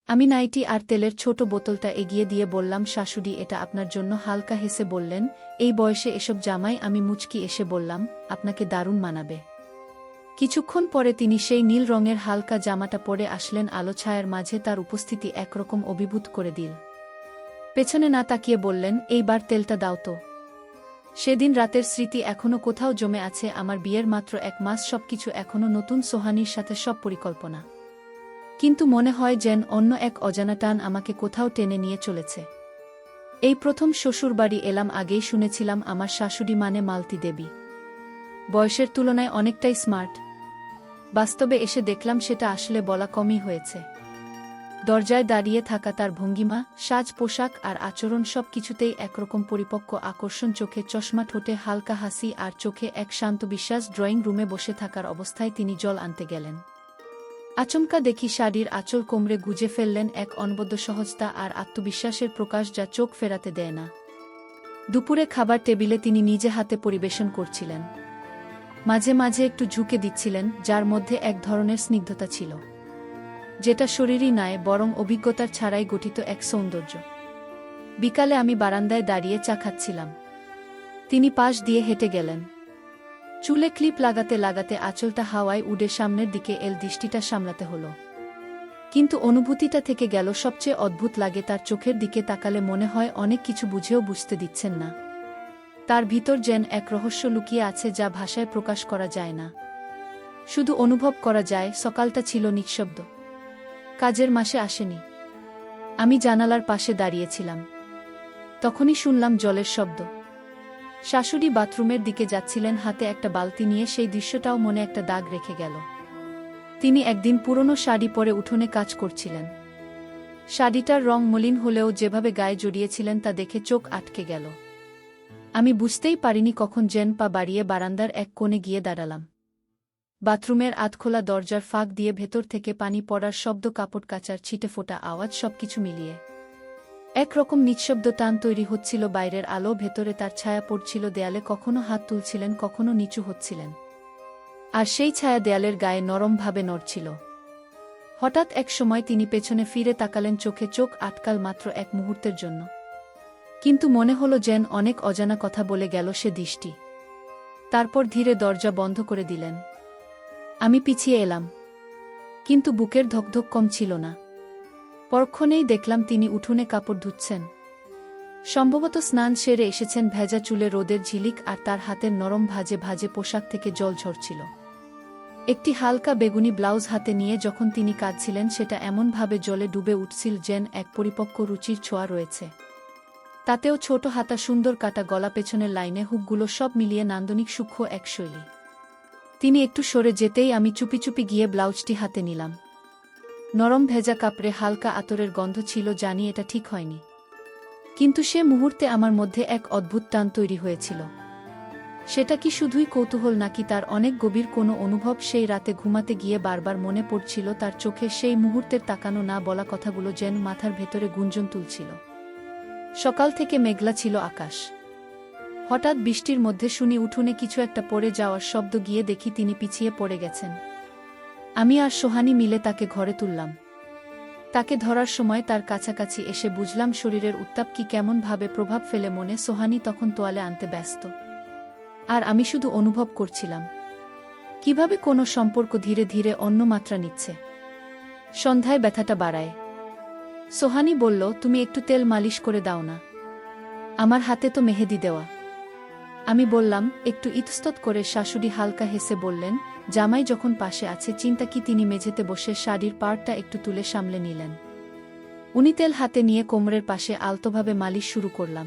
আমি নাইটি আর তেলের ছোট বোতলটা এগিয়ে দিয়ে বললাম, শাশুড়ি, এটা আপনার জন্য। হালকা হেসে বললেন, এই বয়সে এসব জামাই? আমি মুচকি এসে বললাম, আপনাকে দারুণ মানাবে। কিছুক্ষণ পরে তিনি সেই নীল রঙের হালকা জামাটা পরে আসলেন। আলো ছায়ার মাঝে তার উপস্থিতি একরকম অভিভূত করে দিল। পেছনে না তাকিয়ে বললেন, এইবার তেলটা দাও তো। সেদিন রাতের স্মৃতি এখনো কোথাও জমে আছে। আমার বিয়ের মাত্র 1 মাস, সবকিছু এখনো নতুন, সোহানীর সাথে সব পরিকল্পনা। কিন্তু মনে হয় যেন অন্য এক অজানা টান আমাকে কোথাও টেনে নিয়ে চলেছে। এই প্রথম শ্বশুরবাড়ি এলাম। আগেই শুনেছিলাম আমার শাশুড়ি মানে মালতী দেবী, বয়সের তুলনায় অনেকটাই স্মার্ট। বাস্তবে এসে দেখলাম সেটা আসলে বলা কমই হয়েছে। দরজায় দাঁড়িয়ে থাকা তার ভঙ্গিমা, সাজ পোশাক আর আচরণ, সব কিছুতেই একরকম পরিপক্ক আকর্ষণ। চোখে চশমা, ঠোঁটে হালকা হাসি আর চোখে এক শান্ত বিশ্বাস। ড্রয়িং রুমে বসে থাকার অবস্থায় তিনি জল আনতে গেলেন। আচমকা দেখি শাড়ির আঁচল কোমরে গুজে ফেললেন। এক অনবদ্য সহজতা আর আত্মবিশ্বাসের প্রকাশ যা চোখ ফেরাতে দেয় না। দুপুরে খাবার টেবিলে তিনি নিজে হাতে পরিবেশন করছিলেন। মাঝে মাঝে একটু ঝুঁকে দিচ্ছিলেন, যার মধ্যে এক ধরনের স্নিগ্ধতা ছিল, যেটা শরীরই নয় বরং অভিজ্ঞতার ছাড়াই গঠিত এক সৌন্দর্য। বিকালে আমি বারান্দায় দাঁড়িয়ে চা খাচ্ছিলাম। তিনি পাশ দিয়ে হেঁটে গেলেন। চুলে ক্লিপ লাগাতে লাগাতে আঁচলটা হাওয়ায় উড়ে সামনের দিকে এল। দৃষ্টিটা সামলাতে হলো, কিন্তু অনুভূতিটা থেকে গেল। সবচেয়ে অদ্ভুত লাগে তার চোখের দিকে তাকালে মনে হয় অনেক কিছু বুঝেও বুঝতে দিচ্ছেন না। তার ভিতর যেন এক রহস্য লুকিয়ে আছে যা ভাষায় প্রকাশ করা যায় না, শুধু অনুভব করা যায়। সকালটা ছিল নিঃশব্দ। কাজের মাসে আসেনি। আমি জানালার পাশে দাঁড়িয়েছিলাম। তখনই শুনলাম জলের শব্দ। শাশুড়ি বাথরুমের দিকে যাচ্ছিলেন, হাতে একটা বালতি নিয়ে। সেই দৃশ্যটাও মনে একটা দাগ রেখে গেল। তিনি একদিন পুরনো শাড়ি পরে উঠোনে কাজ করছিলেন। শাড়িটার রং মলিন হলেও যেভাবে গায়ে জড়িয়েছিলেন তা দেখে চোখ আটকে গেল। আমি বুঝতেই পারিনি কখন যেন পা বাড়িয়ে বারান্দার এক কোণে গিয়ে দাঁড়ালাম। বাথরুমের আধখোলা দরজার ফাঁক দিয়ে ভেতর থেকে পানি পড়ার শব্দ, কাপড় কাচার ছিটে ফোটা আওয়াজ, সবকিছু মিলিয়ে একরকম নিঃশব্দ টান তৈরি হচ্ছিল। বাইরের আলো, ভেতরে তার ছায়া পড়ছিল দেয়ালে। কখনো হাত তুলছিলেন, কখনো নিচু হচ্ছিলেন, আর সেই ছায়া দেয়ালের গায়ে নরমভাবে নড়ছিল। হঠাৎ এক সময় তিনি পেছনে ফিরে তাকালেন। চোখে চোখ আটকাল মাত্র এক মুহূর্তের জন্য, কিন্তু মনে হলো যেন অনেক অজানা কথা বলে গেল সে দৃষ্টি। তারপর ধীরে দরজা বন্ধ করে দিলেন। আমি পিছিয়ে এলাম, কিন্তু বুকের ধকধক কম ছিল না। পরক্ষণেই দেখলাম তিনি উঠোনে কাপড় ধুচ্ছেন। সম্ভবত স্নান সেরে এসেছেন। ভেজা চুলে রোদের ঝিলিক, আর তার হাতের নরম ভাজে ভাজে পোশাক থেকে জল ঝরছিল। একটি হালকা বেগুনি ব্লাউজ হাতে নিয়ে যখন তিনি কাঁদছিলেন, সেটা এমনভাবে জলে ডুবে উঠছিল যেন এক পরিপক্ক রুচির ছোঁয়া রয়েছে। তাতেও ছোট হাতা, সুন্দর কাটা গলা, পেছনের লাইনে হুকগুলো, সব মিলিয়ে নান্দনিক সূক্ষ্ম এক শৈলী। তিনি একটু সরে যেতেই আমি চুপি চুপি গিয়ে ব্লাউজটি হাতে নিলাম। নরম ভেজা কাপড়ে হালকা আতরের গন্ধ ছিল। জানি এটা ঠিক হয়নি, কিন্তু সে মুহূর্তে আমার মধ্যে এক অদ্ভুত টান তৈরি হয়েছিল। সেটা কি শুধুই কৌতূহল, নাকি তার অনেক গভীর কোনো অনুভব? সেই রাতে ঘুমাতে গিয়ে বারবার মনে পড়ছিল তার চোখে সেই মুহূর্তের তাকানো, না বলা কথাগুলো যেন মাথার ভেতরে গুঞ্জন তুলছিল। সকাল থেকে মেঘলা ছিল আকাশ। হঠাৎ বৃষ্টির মধ্যে শুনি উঠোনে কিছু একটা পড়ে যাওয়ার শব্দ। গিয়ে দেখি তিনি পিছিয়ে পড়ে গেছেন। আমি আর সোহানী মিলে তাকে ঘরে তুললাম। তাকে ধরার সময় তার কাছাকাছি এসে বুঝলাম শরীরের উত্তাপ কি কেমনভাবে প্রভাব ফেলে মনে। সোহানী তখন তোয়ালে আনতে ব্যস্ত, আর আমি শুধু অনুভব করছিলাম কিভাবে কোনো সম্পর্ক ধীরে ধীরে অন্য মাত্রা নিচ্ছে। সন্ধ্যায় ব্যথাটা বাড়ায়। সোহানী বলল, তুমি একটু তেল মালিশ করে দাও না, আমার হাতে তো মেহেদি দেওয়া। আমি বললাম, একটু ইতস্তত করে। শাশুড়ি হালকা হেসে বললেন, জামাই যখন পাশে আছে চিন্তা কি। তিনি মেঝেতে বসে শাড়ির পাড়টা একটু তুলে সামলে নিলেন। উনি তেল হাতে নিয়ে কোমরের পাশে আলতোভাবে মালিশ শুরু করলাম।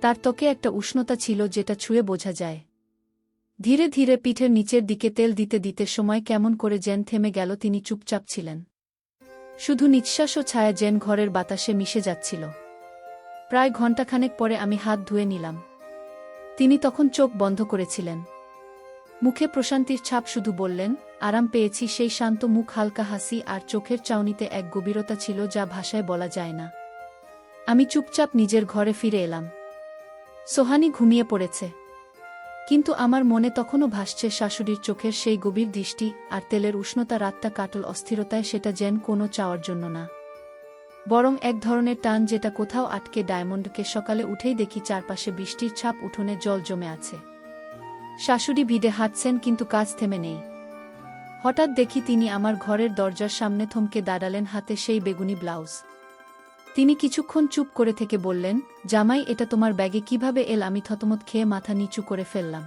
তার ত্বকে একটা উষ্ণতা ছিল যেটা ছুঁয়ে বোঝা যায়। ধীরে ধীরে পিঠের নিচের দিকে তেল দিতে দিতে সময় কেমন করে যেন থেমে গেল। তিনি চুপচাপ ছিলেন, শুধু নিঃশ্বাস ও ছায়া যেন ঘরের বাতাসে মিশে যাচ্ছিল। প্রায় ঘণ্টাখানেক পরে আমি হাত ধুয়ে নিলাম। তিনি তখন চোখ বন্ধ করেছিলেন, মুখে প্রশান্তির ছাপ। শুধু বললেন, আরাম পেয়েছি। সেই শান্ত মুখ, হালকা হাসি, আর চোখের চাউনিতে এক গভীরতা ছিল যা ভাষায় বলা যায় না। আমি চুপচাপ নিজের ঘরে ফিরে এলাম। সোহানী ঘুমিয়ে পড়েছে, কিন্তু আমার মনে তখনও ভাসছে শাশুড়ির চোখের সেই গভীর দৃষ্টি, আর তেলের উষ্ণতা। রাতটা কাটল অস্থিরতায়, সেটা যেন কোনো চাওয়ার জন্য না, বরং এক ধরনের টান যেটা কোথাও আটকে ডায়মন্ডকে। সকালে উঠেই দেখি চারপাশে বৃষ্টির ছাপ, উঠোনে জল জমে আছে। শাশুড়ি ভিড়ে হাঁটছেন কিন্তু কাজ থেমে নেই। হঠাৎ দেখি তিনি আমার ঘরের দরজার সামনে থমকে দাঁড়ালেন, হাতে সেই বেগুনি ব্লাউজ। তিনি কিছুক্ষণ চুপ করে থেকে বললেন, জামাই, এটা তোমার ব্যাগে কিভাবে এল? আমি থতমত খেয়ে মাথা নিচু করে ফেললাম।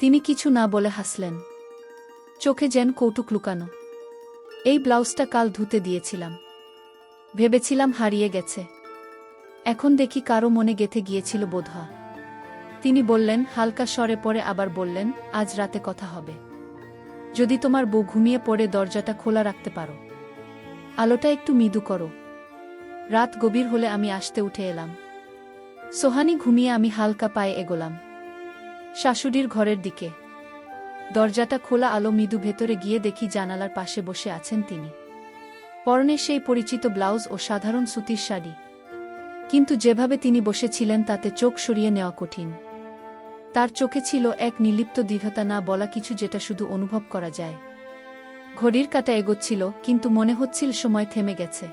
তিনি কিছু না বলে হাসলেন, চোখে যেন কৌতুক লুকানো। এই ব্লাউজটা কাল ধুতে দিয়েছিলাম, ভেবেছিলাম হারিয়ে গেছে, এখন দেখি কারো মনে গেঁথে গিয়েছিল বোধহয়। তিনি বললেন হালকা স্বরে, পরে আবার বললেন, আজ রাতে কথা হবে। যদি তোমার বউ ঘুমিয়ে পড়ে দরজাটা খোলা রাখতে পারো, আলোটা একটু মৃদু করো। রাত গভীর হলে আমি আসতে উঠে এলাম। সোহানি ঘুমিয়ে, আমি হালকা পায়ে এগোলাম শাশুড়ির ঘরের দিকে। দরজাটা খোলা, আলো মৃদু। ভেতরে গিয়ে দেখি জানালার পাশে বসে আছেন তিনি, পরনে সেই পরিচিত ব্লাউজ ও সাধারণ সুতির শাড়ি। কিন্তু যেভাবে তিনি বসেছিলেন তাতে চোখ সরিয়ে নেওয়া কঠিন। তার চোখে ছিল এক নির্লিপ্ত দৃঢ়তা, না বলা কিছু যেটা শুধু অনুভব করা যায়। ঘড়ির কাঁটা এগোচ্ছিল, কিন্তু মনে হচ্ছিল সময় থেমে গেছে।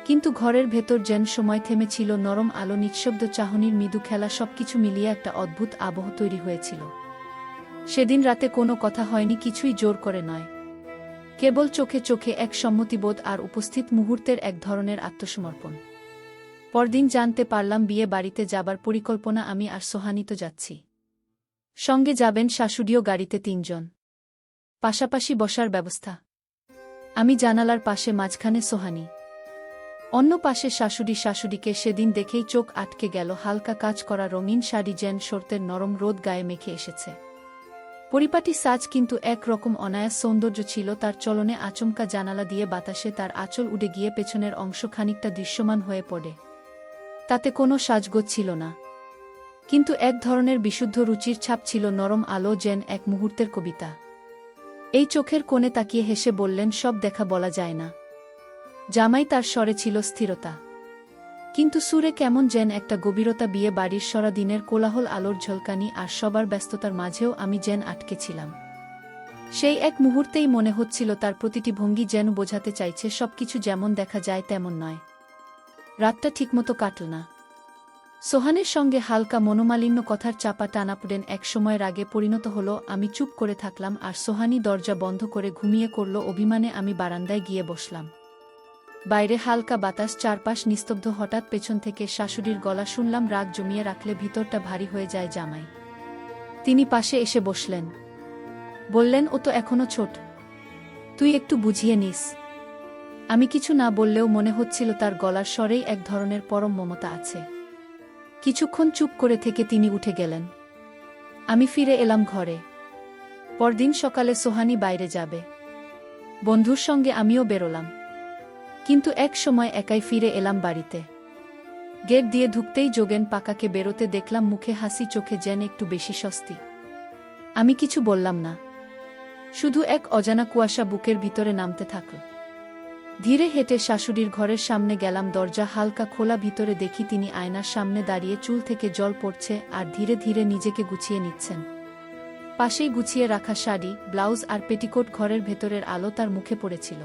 কিন্তু ঘরের ভেতর যেন সময় থেমেছিল। নরম আলো, নিঃশব্দ চাহনির মৃদু খেলা, সবকিছু মিলিয়ে একটা অদ্ভুত আবহ তৈরি হয়েছিল। সেদিন রাতে কোনো কথা হয়নি, কিছুই জোর করে নয়, কেবল চোখে চোখে এক সম্মতিবোধ আর উপস্থিত মুহূর্তের এক ধরনের আত্মসমর্পণ। পরদিন জানতে পারলাম বিয়ে বাড়িতে যাবার পরিকল্পনা। আমি আর সোহানি তো যাচ্ছি, সঙ্গে যাবেন শাশুড়িও। গাড়িতে ৩ জন, পাশাপাশি বসার ব্যবস্থা। আমি জানালার পাশে, মাঝখানে সোহানি, অন্য পাশে শাশুড়ি। শাশুড়িকে সেদিন দেখেই চোখ আটকে গেল। হালকা কাজ করা রঙিন শাড়ি, যেন শরতের নরম রোদ গায়ে মেখে এসেছে। পরিপাটি সাজ, কিন্তু এক রকম অনায়াস সৌন্দর্য ছিল তার চলনে। আচমকা জানালা দিয়ে বাতাসে তার আঁচল উড়ে গিয়ে পেছনের অংশ খানিকটা দৃশ্যমান হয়ে পড়ে। তাতে কোনো সাজগোজ ছিল না, কিন্তু এক ধরনের বিশুদ্ধ রুচির ছাপ ছিল। নরম আলো, যেন এক মুহূর্তের কবিতা। এই চোখের কোণে তাকিয়ে হেসে বললেন, সব দেখা বলা যায় না জামাই। তার স্বরে ছিল স্থিরতা, কিন্তু সুরে কেমন যেন একটা গভীরতা। বিয়ে বাড়ির সারা দিনের কোলাহল, আলোর ঝলকানি আর সবার ব্যস্ততার মাঝেও আমি যেন আটকে ছিলাম। সেই এক মুহূর্তেই মনে হচ্ছিল তার প্রতিটি ভঙ্গি যেন বোঝাতে চাইছে, সবকিছু যেমন দেখা যায় তেমন নয়। রাতটা ঠিকমতো কাটল না। সোহানের সঙ্গে হালকা মনোমালিন্য, কথার চাপা টানাপোড়েন এক সময় রাগে পরিণত হল। আমি চুপ করে থাকলাম, আর সোহানি দরজা বন্ধ করে ঘুমিয়ে করল অভিমানে। আমি বারান্দায় গিয়ে বসলাম। বাইরে হালকা বাতাস, চারপাশ নিস্তব্ধ। হঠাৎ পেছন থেকে শাশুড়ির গলা শুনলাম, রাগ জমিয়ে রাখলে ভিতরটা ভারী হয়ে যায় জামাই। তিনি পাশে এসে বসলেন, বললেন, ও তো এখনো ছোট, তুই একটু বুঝিয়ে নিস। আমি কিছু না বললেও মনে হচ্ছিল তার গলার স্বরেই এক ধরনের পরম মমতা আছে। কিছুক্ষণ চুপ করে থেকে তিনি উঠে গেলেন। আমি ফিরে এলাম ঘরে। পরদিন সকালে সোহানি বাইরে যাবে, বন্ধুর সঙ্গে আমিও বেরোলাম। কিন্তু এক সময় একাই ফিরে এলাম বাড়িতে। গেট দিয়ে ঢুকতেই যোগেন পাকাকে বেরোতে দেখলাম, মুখে হাসি, চোখে যেন একটু বেশি স্বস্তি। আমি কিছু বললাম না, শুধু এক অজানা কুয়াশা বুকের ভিতরে নামতে থাকল। ধীরে হেঁটে শাশুড়ির ঘরের সামনে গেলাম। দরজা হালকা খোলা। ভিতরে দেখি তিনি আয়নার সামনে দাঁড়িয়ে, চুল থেকে জল পড়ছে আর ধীরে ধীরে নিজেকে গুছিয়ে নিচ্ছেন। পাশেই গুছিয়ে রাখা শাড়ি, ব্লাউজ আর পেটিকোট। ঘরের ভেতরের আলো তার মুখে পড়েছিল।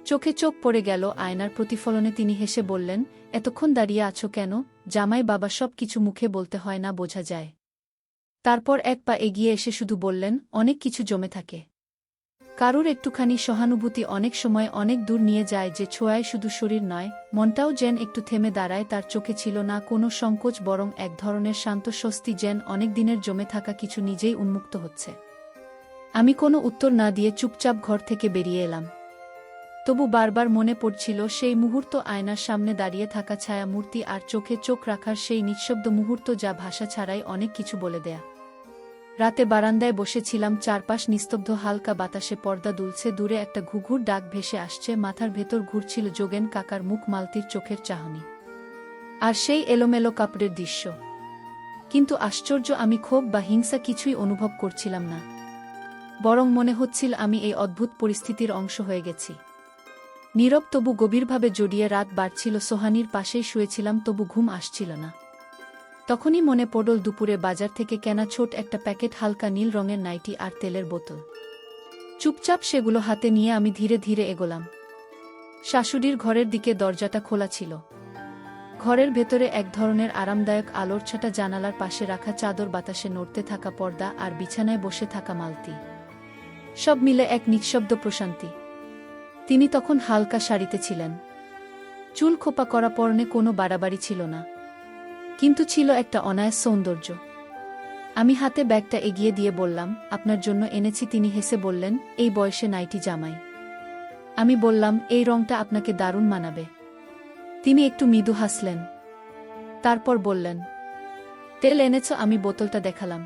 চোখে চোখ পড়ে গেল আয়নার প্রতিফলনে। তিনি হেসে বললেন, এতক্ষণ দাঁড়িয়ে আছো কেন জামাই বাবা? সব কিছু মুখে বলতে হয় না, বোঝা যায়। তারপর এক পা এগিয়ে এসে শুধু বললেন, অনেক কিছু জমে থাকে। কারুর একটুখানি সহানুভূতি অনেক সময় অনেক দূর নিয়ে যায়। যে ছোঁয়ায় শুধু শরীর নয়, মনটাও যেন একটু থেমে দাঁড়ায়। তার চোখে ছিল না কোনো সংকোচ, বরং এক ধরনের শান্ত স্বস্তি, যেন অনেক দিনের জমে থাকা কিছু নিজেই উন্মুক্ত হচ্ছে। আমি কোনো উত্তর না দিয়ে চুপচাপ ঘর থেকে বেরিয়ে এলাম। তবু বারবার মনে পড়ছিল সেই মুহূর্ত, আয়নার সামনে দাঁড়িয়ে থাকা ছায়া মূর্তি, আর চোখে চোখ রাখার সেই নিঃশব্দ মুহূর্ত, যা ভাষা ছাড়াই অনেক কিছু বলে দেয়া। রাতে বারান্দায় বসেছিলাম, চারপাশ নিস্তব্ধ। হালকা বাতাসে পর্দা দুলছে, দূরে একটা ঘুঘুর ডাক ভেসে আসছে। মাথার ভেতর ঘুরছিল যোগেন কাকার মুখ, মালতির চোখের চাহনি, আর সেই এলোমেলো কাপড়ের দৃশ্য। কিন্তু আশ্চর্য, আমি ক্ষোভ বা হিংসা কিছুই অনুভব করছিলাম না। বরং মনে হচ্ছিল আমি এই অদ্ভুত পরিস্থিতির অংশ হয়ে গেছি। নীরব, তবু গভীরভাবে জড়িয়ে। রাত বাড়ছিল, সোহানির পাশেই শুয়েছিলাম, তবু ঘুম আসছিল না। তখনই মনে পড়ল দুপুরে বাজার থেকে কেনা ছোট একটা প্যাকেট, হালকা নীল রঙের নাইটি আর তেলের বোতল। চুপচাপ সেগুলো হাতে নিয়ে আমি ধীরে ধীরে এগোলাম। শাশুড়ির ঘরের দিকে দরজাটা খোলা ছিল। ঘরের ভেতরে এক ধরনের আরামদায়ক আলোর ছাটা, জানালার পাশে রাখা চাদর, বাতাসে নড়তে থাকা পর্দা আর বিছানায় বসে থাকা মালতী, সব মিলে এক নিঃশব্দ প্রশান্তি। তিনি তখন হালকা শাড়িতে ছিলেন, চুল খোপা করা, পরনে কোনো বাড়াবাড়ি ছিল না, কিন্তু ছিল একটা অনায়াস সৌন্দর্য। আমি হাতে ব্যাগটা এগিয়ে দিয়ে বললাম, আপনার জন্য এনেছি। তিনি হেসে বললেন, এই বয়সে নাইটি জামাই? আমি বললাম, এই রংটা আপনাকে দারুণ মানাবে। তিনি একটু মৃদু হাসলেন, তারপর বললেন, তেল এনেছ? আমি বোতলটা দেখালাম।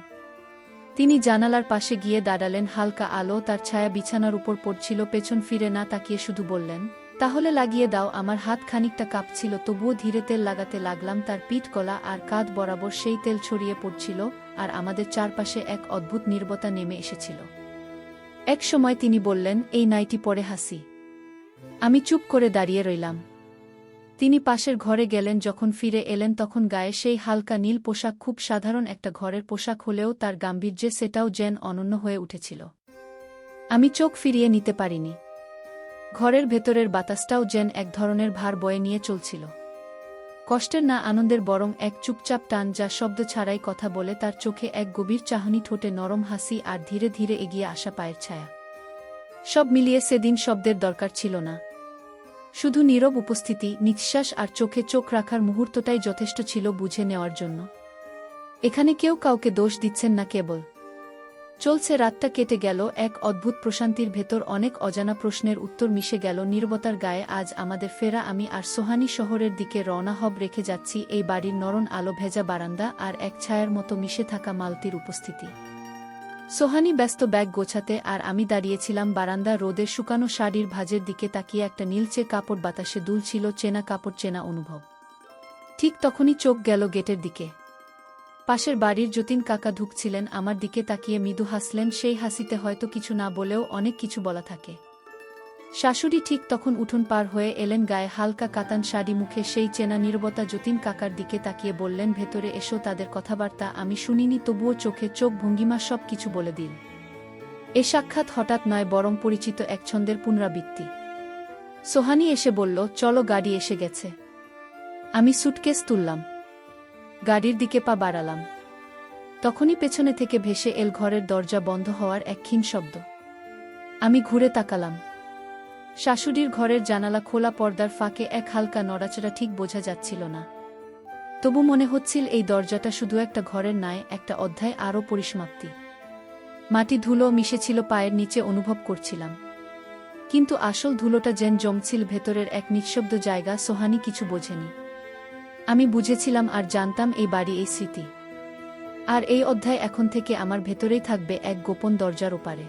তিনি জানালার পাশে গিয়ে দাঁড়ালেন। হালকা আলো, তার ছায়া বিছানার উপর পড়ছিল। পেছন ফিরে না তাকিয়ে শুধু বললেন, তাহলে লাগিয়ে দাও। আমার হাত খানিকটা কাঁপছিল, তবুও ধীরে তেল লাগাতে লাগলাম। তার পিঠ, গলা আর কাঁধ বরাবর সেই তেল ছড়িয়ে পড়ছিল, আর আমাদের চারপাশে এক অদ্ভুত নীরবতা নেমে এসেছিল। এক সময় তিনি বললেন, এই নাইটি পরে হাসি। আমি চুপ করে দাঁড়িয়ে রইলাম। তিনি পাশের ঘরে গেলেন। যখন ফিরে এলেন তখন গায়ে সেই হালকা নীল পোশাক, খুব সাধারণ একটা ঘরের পোশাক হলেও তার গাম্ভীর্যে সেটাও যেন অনন্য হয়ে উঠেছিল। আমি চোখ ফিরিয়ে নিতে পারিনি। ঘরের ভেতরের বাতাসটাও যেন এক ধরনের ভার বয়ে নিয়ে চলছিল, কষ্টের না, আনন্দের, বরং এক চুপচাপ টান যা শব্দ ছাড়াই কথা বলে। তার চোখে এক গভীর চাহনি, ঠোঁটে নরম হাসি, আর ধীরে ধীরে এগিয়ে আসা পায়ের ছায়া। সব মিলিয়ে সেদিন শব্দের দরকার ছিল না, শুধু নীরব উপস্থিতি, নিঃশ্বাস আর চোখে চোখ রাখার মুহূর্তটাই যথেষ্ট ছিল বুঝে নেওয়ার জন্য এখানে কেউ কাউকে দোষ দিচ্ছেন না, কেবল চলছে। রাতটা কেটে গেল এক অদ্ভুত প্রশান্তির ভেতর। অনেক অজানা প্রশ্নের উত্তর মিশে গেল নীরবতার গায়ে। আজ আমাদের ফেরা। আমি আর সোহানি শহরের দিকে রওনা হব। রেখে যাচ্ছি এই বাড়ির নরম আলো ভেজা বারান্দা আর এক ছায়ার মতো মিশে থাকা মালতির উপস্থিতি। সোহানি ব্যস্ত ব্যাগ গোছাতে, আর আমি দাঁড়িয়েছিলাম বারান্দা, রোদে শুকানো শাড়ির ভাঁজের দিকে তাকিয়ে। একটা নীলচে কাপড় বাতাসে দুলছিল, চেনা কাপড়, চেনা অনুভব। ঠিক তখনই চোখ গেল গেটের দিকে। পাশের বাড়ির যতীন কাকা ঢুকছিলেন। আমার দিকে তাকিয়ে মৃদু হাসলেন। সেই হাসিতে হয়তো কিছু না বলেও অনেক কিছু বলা থাকে। শাশুড়ি ঠিক তখন উঠোন পার হয়ে এলেন, গায়ে হালকা কাতান শাড়ি, মুখে সেই চেনা নীরবতা। যতীন কাকার দিকে তাকিয়ে বললেন, ভেতরে এসো। তাদের কথাবার্তা আমি শুনিনি, তবুও চোখে চোখ, ভঙ্গিমা সব কিছু বলে দিল। এ সাক্ষাৎ হঠাৎ নয়, বরং পরিচিত এক ছন্দের পুনরাবৃত্তি। সোহানি এসে বলল, চলো, গাড়ি এসে গেছে। আমি সুটকেস তুললাম, গাড়ির দিকে পা বাড়ালাম। তখনই পেছনে থেকে ভেসে এল ঘরের দরজা বন্ধ হওয়ার এক ক্ষীণ শব্দ। আমি ঘুরে তাকালাম। শাশুড়ির ঘরের জানালা খোলা, পর্দার ফাঁকে এক হালকা নড়াচড়া, ঠিক বোঝা যাচ্ছিল না, তবু মনে হচ্ছিল এই দরজাটা শুধু একটা ঘরের নয়, একটা অধ্যায়, আরও পরিসমাপ্তি। মাটি ধুলো মিশেছিল পায়ের নিচে, অনুভব করছিলাম, কিন্তু আসল ধুলোটা যেন জমছিল ভেতরের এক নিঃশব্দ জায়গা। সোহানি কিছু বোঝেনি, আমি বুঝেছিলাম, আর জানতাম এই বাড়ি, এই স্মৃতি আর এই অধ্যায় এখন থেকে আমার ভেতরেই থাকবে, এক গোপন দরজার ওপারে।